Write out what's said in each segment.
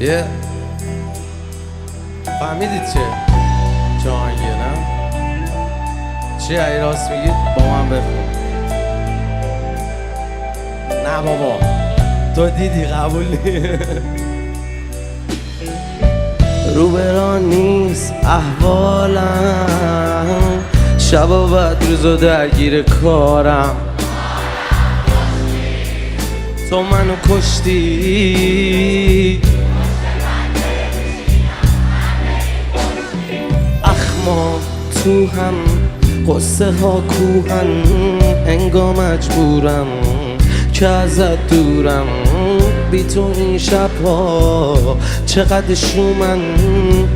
یه فهمیدید چه آهنگیه نه؟ چی ای راست میگید؟ با من بخون. نه بابا تو دیدی قبول روبران نیست احوالم، شب و بعد روزو درگیر کارم، تو منو کشتی اخما تو هم قصه ها کوهن، انگار مجبورم که ازت دورم، بی تو این شبها چقدر شومن،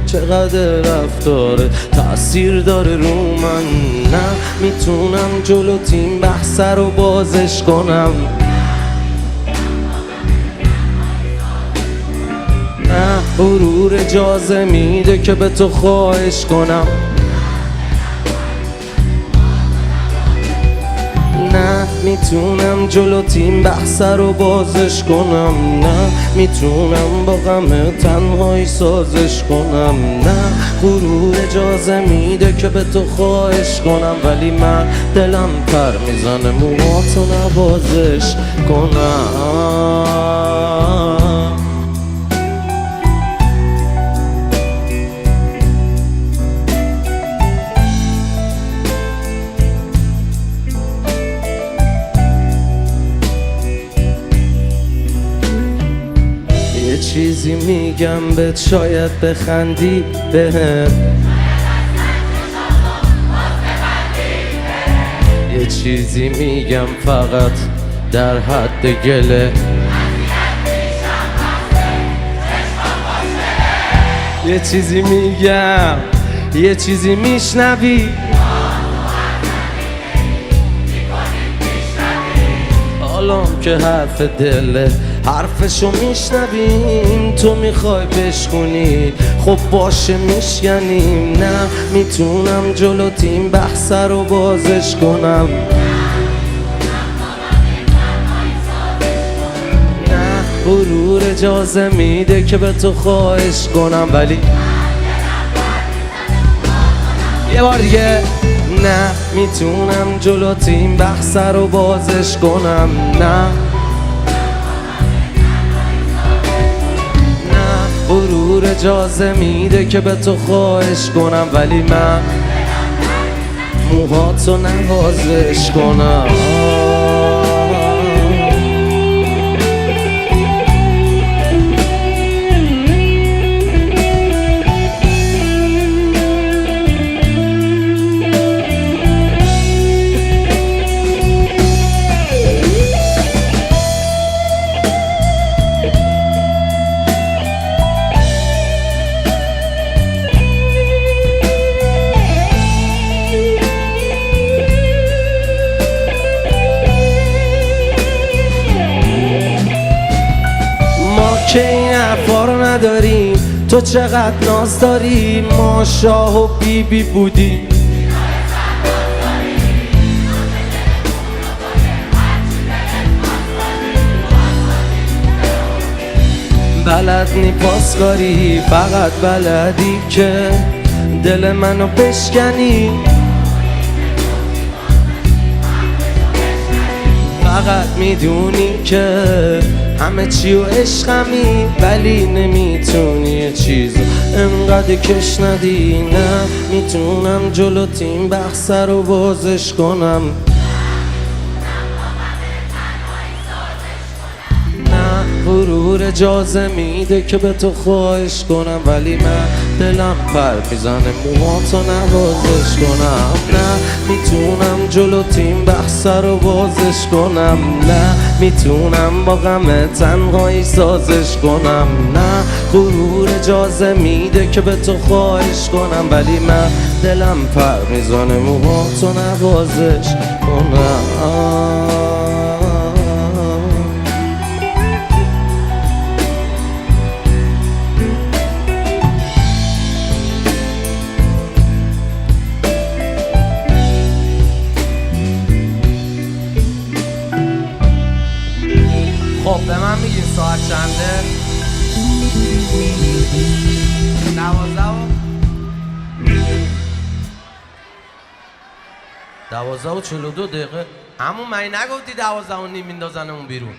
چقدر رفتاره تأثیر داره رو من. نه میتونم جلو تیم بحث رو بازش کنم، نه غرور اجازه میده که به تو خواهش کنم، نه میتونم جلو تیم بحث رو بازش کنم، نه میتونم با غم تنهایی سازش کنم، نه غرور اجازه میده که به تو خواهش کنم، ولی من دلم پر میزنه موهاتو نوازش کنم. یه چیزی میگم بهت شاید بخندی بهم، یه چیزی میگم فقط در حد گله، یه چیزی میگم یه چیزی میشنوی، حالام که حرف دله حرفشو میشنویم، تو میخوای بشکنی خب باشه میشکنیم، نه میتونم جلو تیم بحث رو بازش کنم، نه غرور اجازه میده که به تو خواهش کنم، ولی یه بار دیگه نه میتونم جلو تیم بحث رو بازش کنم، نه غرور اجازه میده که به تو خواهش کنم، ولی من موهاتو نوازش کنم. که این حرفا رو نداریم، تو چقدر ناز داری، ما شاه و بیبی بودی، بلد نی پاس کاری، فقط بلدی که دل منو بشکنی، فقط میدونی که همه چی و عشقمی، ولی نمیتونی یه چیزو انقدر کش ندی، نه میتونم جلو تیم بحث رو بازش کنم، نه غرور اجازه میده که به تو خواهش کنم، ولی من دلم پر میزنه موهاتو نوازش کنم، نه میتونم جلو تیم بحث رو بازش کنم، نه میتونم با غم تنهایی سازش کنم، نه غرور اجازه میده که به تو خواهش کنم، ولی من دلم پر میزنه موهاتو نوازش کنم. خب به من میگین ساعت چنده؟ دوازده و 42 دقیقه. همون من نگفتی 12 و نیم میندازن اون بیرون؟